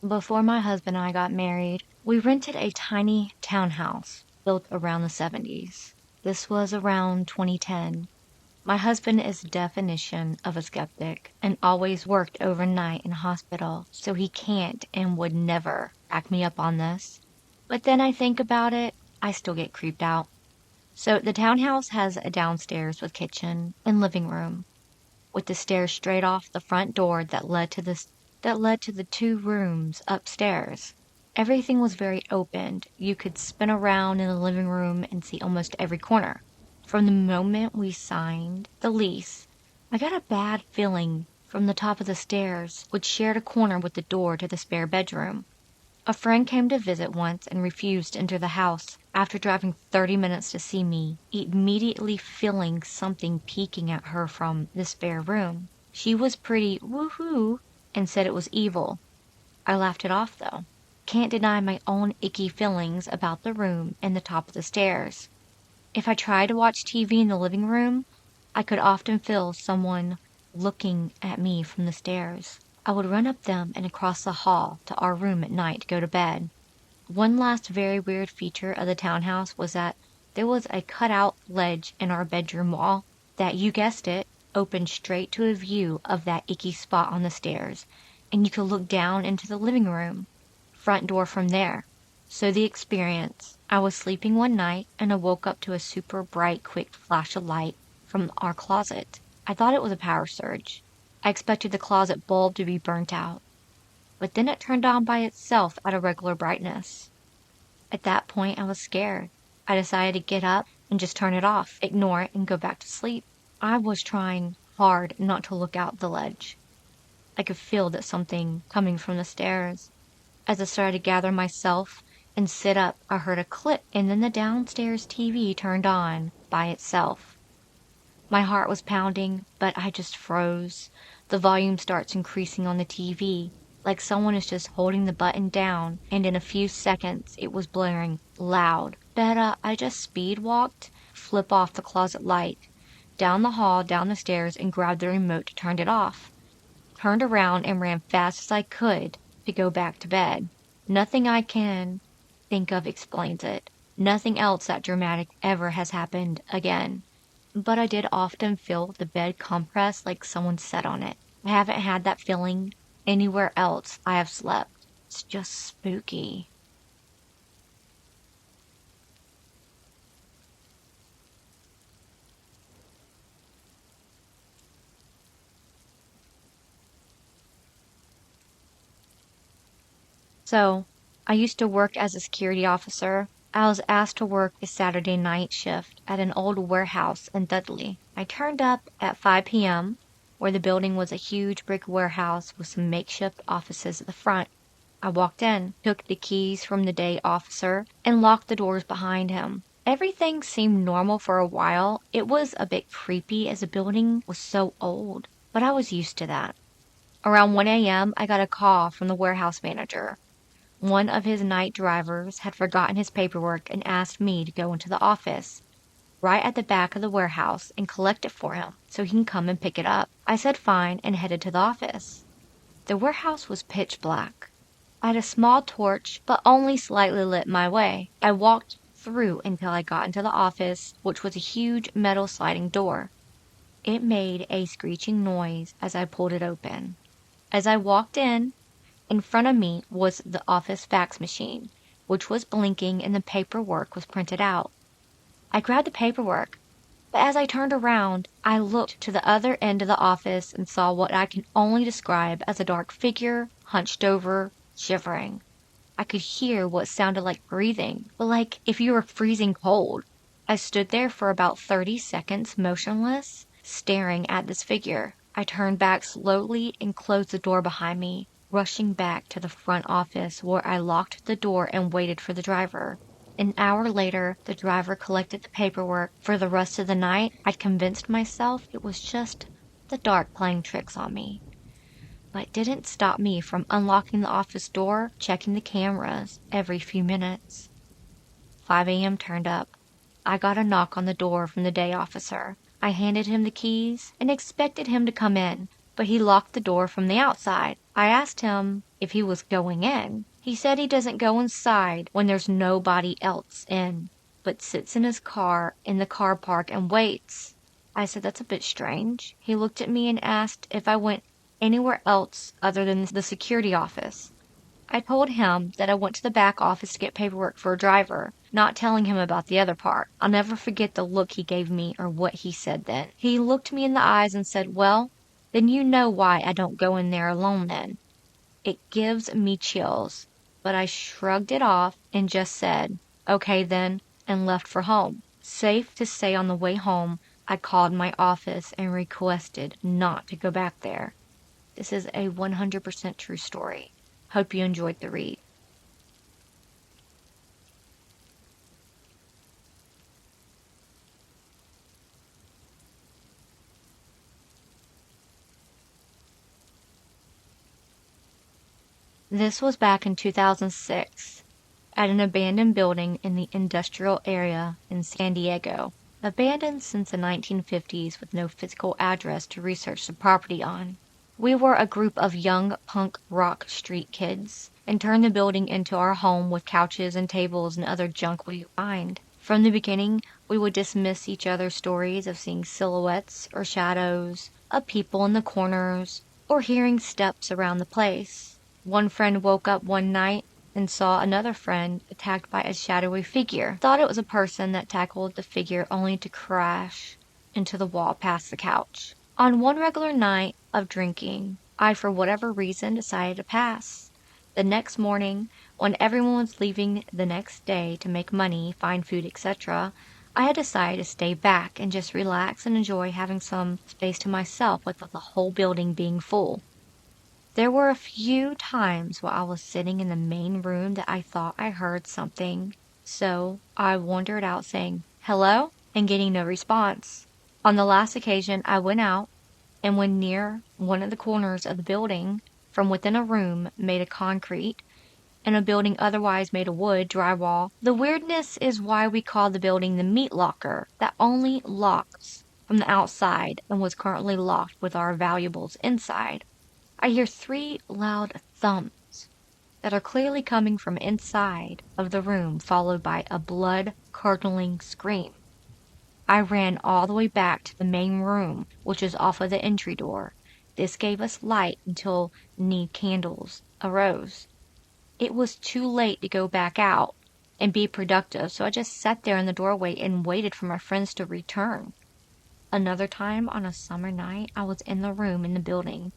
Before my husband and I got married, we rented a tiny townhouse built around the 70s. This was around 2010. My husband is the definition of a skeptic and always worked overnight in hospital, so he can't and would never back me up on this. But then I think about it, I still get creeped out. So the townhouse has a downstairs with kitchen and living room, with the stairs straight off the front door that led to the two rooms upstairs. Everything was very open. You could spin around in the living room and see almost every corner. From the moment we signed the lease, I got a bad feeling from the top of the stairs, which shared a corner with the door to the spare bedroom. A friend came to visit once and refused to enter the house after driving 30 minutes to see me, immediately feeling something peeking at her from the spare room. She was pretty woohoo and said it was evil. I laughed it off though. Can't deny my own icky feelings about the room and the top of the stairs. If I tried to watch TV in the living room, I could often feel someone looking at me from the stairs. I would run up them and across the hall to our room at night to go to bed. One last very weird feature of the townhouse was that there was a cutout ledge in our bedroom wall that, you guessed it, opened straight to a view of that icky spot on the stairs, and you could look down into the living room, front door from there. So the experience, I was sleeping one night and I woke up to a super bright, quick flash of light from our closet. I thought it was a power surge. I expected the closet bulb to be burnt out, but then it turned on by itself at a regular brightness. At that point, I was scared. I decided to get up and just turn it off, ignore it, and go back to sleep. I was trying hard not to look out the ledge. I could feel that something coming from the stairs. As I started to gather myself and sit up, I heard a click, and then the downstairs TV turned on by itself. My heart was pounding, but I just froze. The volume starts increasing on the TV, like someone is just holding the button down, and in a few seconds it was blaring loud. But I just speed walked, flip off the closet light, down the hall, down the stairs, and grabbed the remote to turn it off. Turned around and ran fast as I could to go back to bed. Nothing I can think of explains it. Nothing else that dramatic ever has happened again. But I did often feel the bed compress like someone sat on it. I haven't had that feeling anywhere else I have slept. It's just spooky. So, I used to work as a security officer. I was asked to work a Saturday night shift at an old warehouse in Dudley. I turned up at 5 p.m., where the building was a huge brick warehouse with some makeshift offices at the front. I walked in, took the keys from the day officer, and locked the doors behind him. Everything seemed normal for a while. It was a bit creepy as the building was so old, but I was used to that. Around 1 a.m., I got a call from the warehouse manager. One of his night drivers had forgotten his paperwork and asked me to go into the office, right at the back of the warehouse, and collect it for him so he can come and pick it up. I said fine and headed to the office. The warehouse was pitch black. I had a small torch, but only slightly lit my way. I walked through until I got into the office, which was a huge metal sliding door. It made a screeching noise as I pulled it open. As I walked in front of me was the office fax machine, which was blinking and the paperwork was printed out. I grabbed the paperwork, but as I turned around, I looked to the other end of the office and saw what I can only describe as a dark figure, hunched over, shivering. I could hear what sounded like breathing, but like if you were freezing cold. I stood there for about 30 seconds motionless, staring at this figure. I turned back slowly and closed the door behind me, rushing back to the front office where I locked the door and waited for the driver. An hour later, the driver collected the paperwork. For the rest of the night, I'd convinced myself it was just the dark playing tricks on me. But it didn't stop me from unlocking the office door, checking the cameras every few minutes. 5 a.m. turned up. I got a knock on the door from the day officer. I handed him the keys and expected him to come in, but he locked the door from the outside. I asked him if he was going in. He said he doesn't go inside when there's nobody else in, but sits in his car in the car park and waits. I said that's a bit strange. He looked at me and asked if I went anywhere else other than the security office. I told him that I went to the back office to get paperwork for a driver, not telling him about the other part. I'll never forget the look he gave me or what he said then. He looked me in the eyes and said, "Well, then you know why I don't go in there alone then." It gives me chills, but I shrugged it off and just said, "Okay then," and left for home. Safe to say on the way home, I called my office and requested not to go back there. This is a 100% true story. Hope you enjoyed the read. This was back in 2006 at an abandoned building in the industrial area in San Diego. Abandoned since the 1950s with no physical address to research the property on. We were a group of young punk rock street kids and turned the building into our home with couches and tables and other junk we could find. From the beginning, we would dismiss each other's stories of seeing silhouettes or shadows of people in the corners or hearing steps around the place. One friend woke up one night and saw another friend attacked by a shadowy figure. Thought it was a person that tackled the figure only to crash into the wall past the couch. On one regular night of drinking, I, for whatever reason, decided to pass. The next morning, when everyone was leaving the next day to make money, find food, etc., I had decided to stay back and just relax and enjoy having some space to myself without the whole building being full. There were a few times while I was sitting in the main room that I thought I heard something, so I wandered out saying, "Hello?" and getting no response. On the last occasion, I went out, and when near one of the corners of the building, from within a room made of concrete, and a building otherwise made of wood, drywall. The weirdness is why we call the building the meat locker, that only locks from the outside and was currently locked with our valuables inside. I hear 3 loud thumps that are clearly coming from inside of the room, followed by a blood-curdling scream. I ran all the way back to the main room, which is off of the entry door. This gave us light until need candles arose. It was too late to go back out and be productive, so I just sat there in the doorway and waited for my friends to return. Another time on a summer night, I was in the room in the building.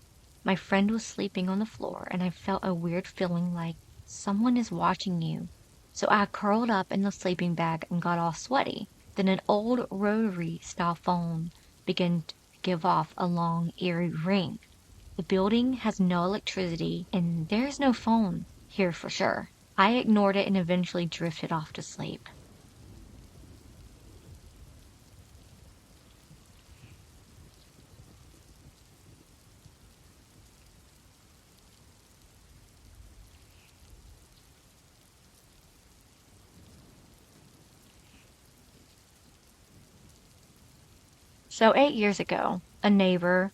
My friend was sleeping on the floor, and I felt a weird feeling like someone is watching you. So I curled up in the sleeping bag and got all sweaty. Then an old rotary-style phone began to give off a long, eerie ring. The building has no electricity, and there's no phone here for sure. I ignored it and eventually drifted off to sleep. So 8 years ago, a neighbor,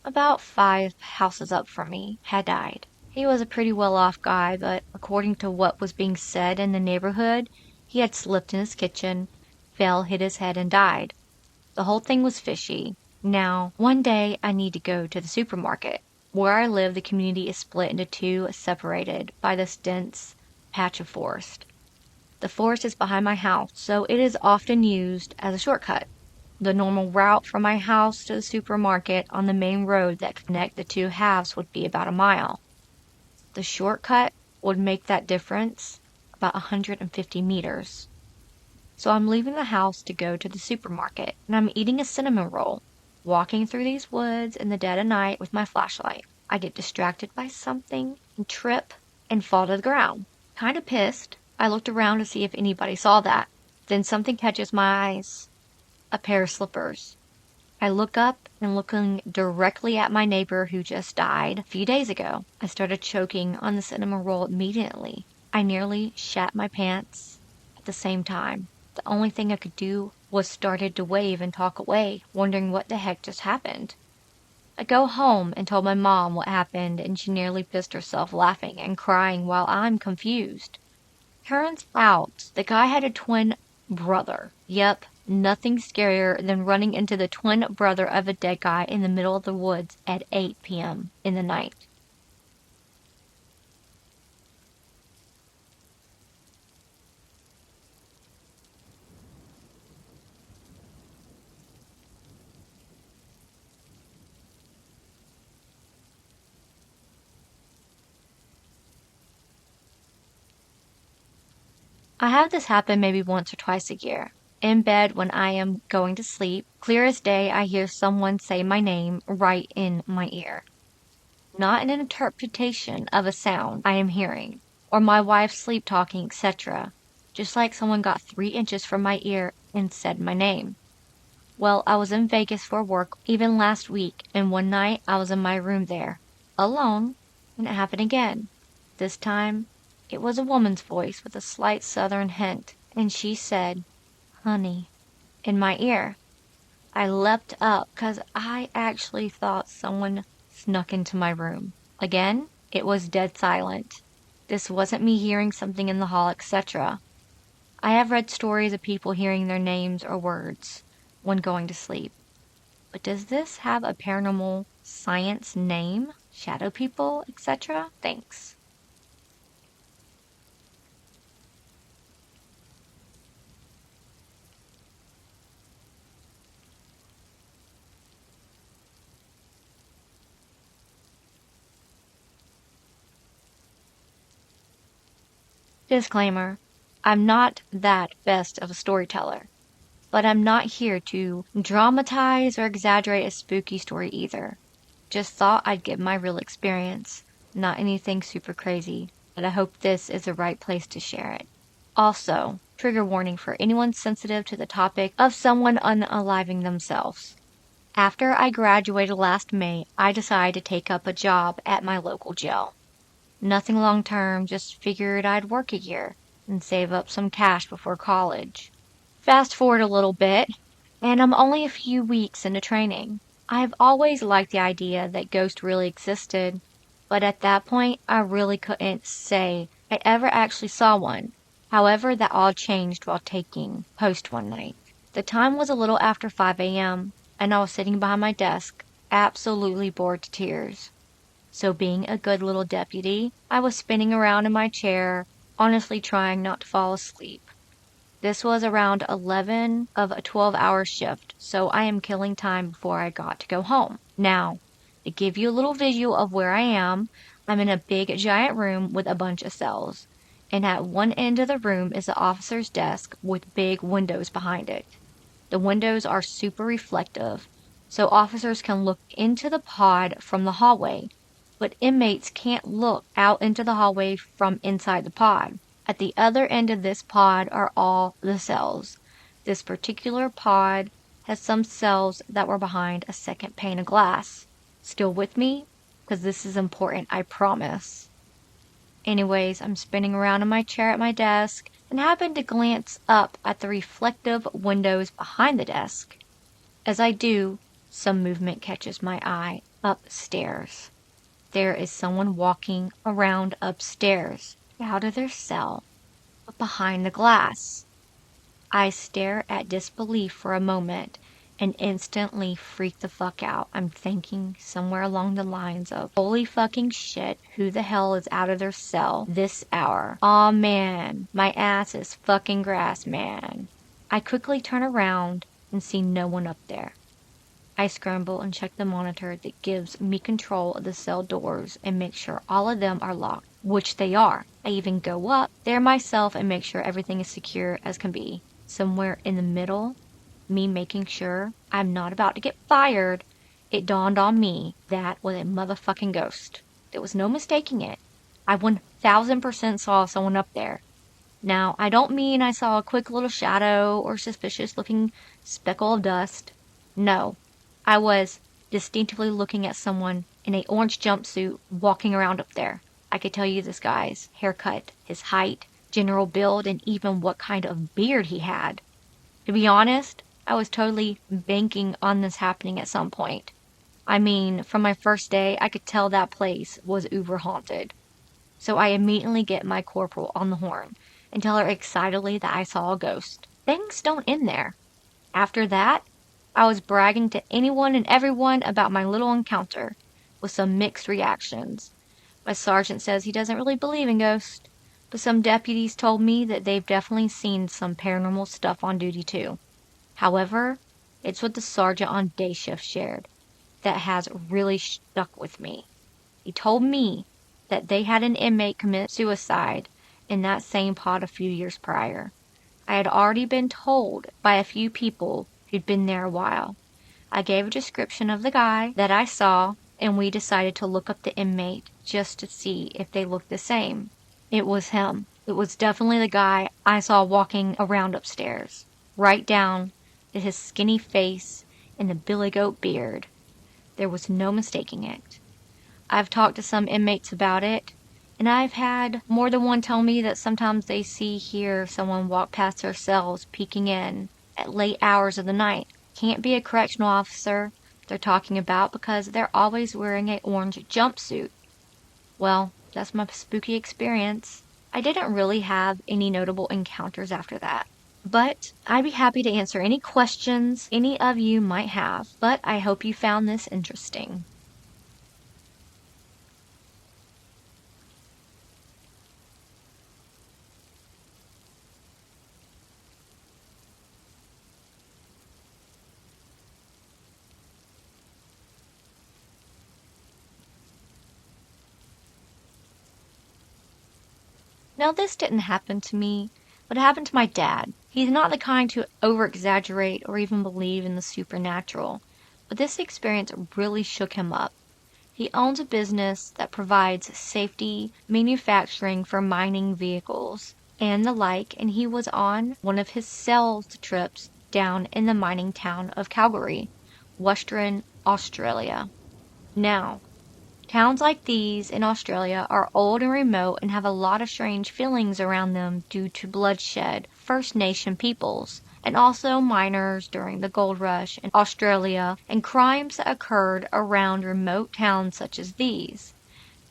about 5 houses up from me, had died. He was a pretty well-off guy, but according to what was being said in the neighborhood, he had slipped in his kitchen, fell, hit his head, and died. The whole thing was fishy. Now, one day I need to go to the supermarket. Where I live, the community is split into 2, separated by this dense patch of forest. The forest is behind my house, so it is often used as a shortcut. The normal route from my house to the supermarket on the main road that connect the 2 halves would be about a mile. The shortcut would make that difference about 150 meters. So I'm leaving the house to go to the supermarket, and I'm eating a cinnamon roll, walking through these woods in the dead of night with my flashlight. I get distracted by something and trip and fall to the ground. Kind of pissed, I looked around to see if anybody saw that. Then something catches my eyes. A pair of slippers. I look up and looking directly at my neighbor who just died a few days ago. I started choking on the cinnamon roll immediately. I nearly shat my pants at the same time. The only thing I could do was started to wave and talk away, wondering what the heck just happened. I go home and told my mom what happened, and she nearly pissed herself laughing and crying while I'm confused. Turns out the guy had a twin brother. Yep, nothing scarier than running into the twin brother of a dead guy in the middle of the woods at 8 p.m. in the night. I have this happen maybe once or twice a year. In bed when I am going to sleep, clear as day, I hear someone say my name right in my ear. Not an interpretation of a sound I am hearing, or my wife sleep talking, etc. Just like someone got 3 inches from my ear and said my name. Well, I was in Vegas for work even last week, and one night I was in my room there, alone, and it happened again. This time, it was a woman's voice with a slight southern hint, and she said, "Honey," in my ear. I leapt up because I actually thought someone snuck into my room. Again, it was dead silent. This wasn't me hearing something in the hall, etc. I have read stories of people hearing their names or words when going to sleep. But does this have a paranormal science name? Shadow people, etc.? Thanks. Disclaimer: I'm not that best of a storyteller, but I'm not here to dramatize or exaggerate a spooky story either. Just thought I'd give my real experience, not anything super crazy, but I hope this is the right place to share it. Also, trigger warning for anyone sensitive to the topic of someone unaliving themselves. After I graduated last May, I decided to take up a job at my local jail. Nothing long term, just figured I'd work a year and save up some cash before college. Fast forward a little bit, and I'm only a few weeks into training. I've always liked the idea that ghosts really existed, but at that point, I really couldn't say I ever actually saw one. However, that all changed while taking post one night. The time was a little after 5 a.m., and I was sitting behind my desk, absolutely bored to tears. So being a good little deputy, I was spinning around in my chair, honestly trying not to fall asleep. This was around 11 of a 12-hour shift, so I am killing time before I got to go home. Now, to give you a little visual of where I am, I'm in a big giant room with a bunch of cells. And at one end of the room is the officer's desk with big windows behind it. The windows are super reflective, so officers can look into the pod from the hallway, but inmates can't look out into the hallway from inside the pod. At the other end of this pod are all the cells. This particular pod has some cells that were behind a second pane of glass. Still with me? Because this is important, I promise. Anyways, I'm spinning around in my chair at my desk and happen to glance up at the reflective windows behind the desk. As I do, some movement catches my eye upstairs. There is someone walking around upstairs, out of their cell, but behind the glass. I stare at disbelief for a moment and instantly freak the fuck out. I'm thinking somewhere along the lines of, holy fucking shit, who the hell is out of their cell this hour? Aw man, my ass is fucking grass, man. I quickly turn around and see no one up there. I scramble and check the monitor that gives me control of the cell doors and make sure all of them are locked, which they are. I even go up there myself and make sure everything is secure as can be. Somewhere in the middle, me making sure I'm not about to get fired, it dawned on me that was a motherfucking ghost. There was no mistaking it. I 1000% saw someone up there. Now, I don't mean I saw a quick little shadow or suspicious looking speckle of dust. No. I was distinctively looking at someone in an orange jumpsuit walking around up there. I could tell you this guy's haircut, his height, general build, and even what kind of beard he had. To be honest, I was totally banking on this happening at some point. I mean, from my first day, I could tell that place was uber haunted. So I immediately get my corporal on the horn and tell her excitedly that I saw a ghost. Things don't end there. After that, I was bragging to anyone and everyone about my little encounter, with some mixed reactions. My sergeant says he doesn't really believe in ghosts, but some deputies told me that they've definitely seen some paranormal stuff on duty too. However, it's what the sergeant on day shift shared that has really stuck with me. He told me that they had an inmate commit suicide in that same pod a few years prior. I had already been told by a few people who'd been there a while. I gave a description of the guy that I saw, and we decided to look up the inmate just to see if they looked the same. It was him. It was definitely the guy I saw walking around upstairs, right down to his skinny face and the billy goat beard. There was no mistaking it. I've talked to some inmates about it, and I've had more than one tell me that sometimes they hear someone walk past their cells peeking in at late hours of the night. Can't be a correctional officer they're talking about because they're always wearing a orange jumpsuit. Well, that's my spooky experience. I didn't really have any notable encounters after that. But I'd be happy to answer any questions any of you might have. But I hope you found this interesting. Now, this didn't happen to me, but it happened to my dad. He's not the kind to over exaggerate or even believe in the supernatural, but this experience really shook him up. He owns a business that provides safety manufacturing for mining vehicles and the like, and he was on one of his sales trips down in the mining town of Calgary, Western Australia. Now, towns like these in Australia are old and remote and have a lot of strange feelings around them due to bloodshed, First Nation peoples, and also miners during the gold rush in Australia and crimes that occurred around remote towns such as these.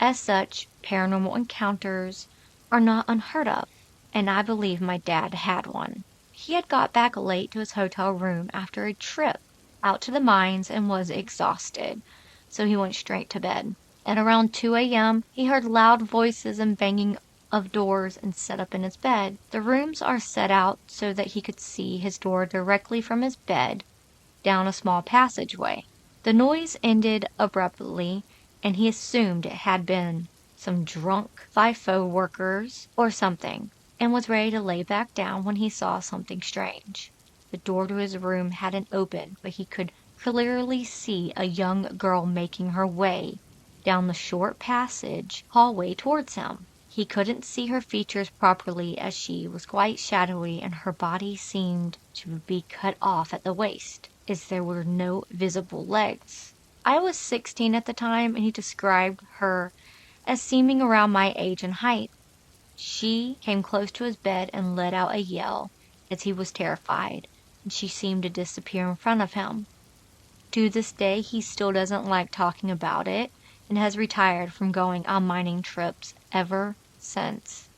As such, paranormal encounters are not unheard of, and I believe my dad had one. He had got back late to his hotel room after a trip out to the mines and was exhausted, so he went straight to bed. At around 2 a.m., he heard loud voices and banging of doors and sat up in his bed. The rooms are set out so that he could see his door directly from his bed down a small passageway. The noise ended abruptly, and he assumed it had been some drunk FIFO workers or something, and was ready to lay back down when he saw something strange. The door to his room hadn't opened, but he could clearly see a young girl making her way down the short passage hallway towards him. He couldn't see her features properly as she was quite shadowy and her body seemed to be cut off at the waist, as there were no visible legs. I was 16 at the time, and he described her as seeming around my age and height. She came close to his bed and let out a yell as he was terrified, and she seemed to disappear in front of him. To this day, he still doesn't like talking about it and has retired from going on mining trips ever since.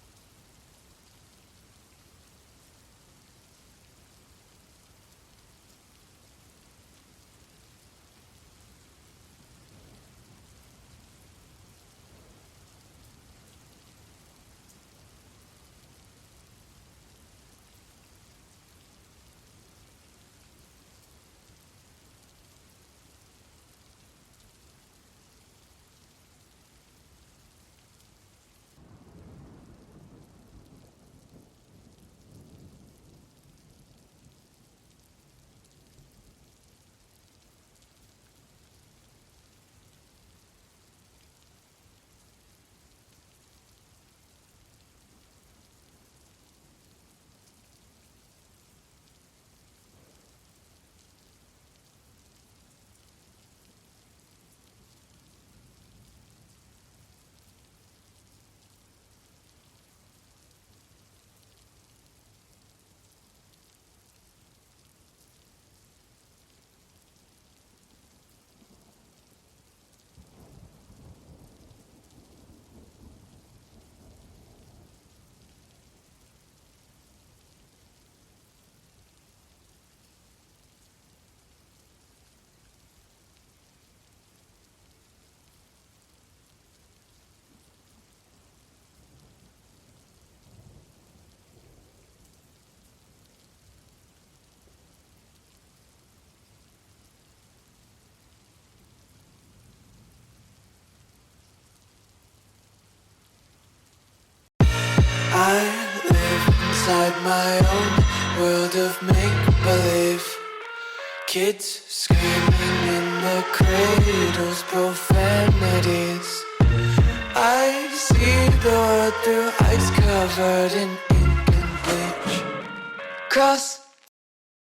inside my own world of make-believe. Kids screaming in the cradles, profanities. I see the world through ice covered in ink and bleach. Cross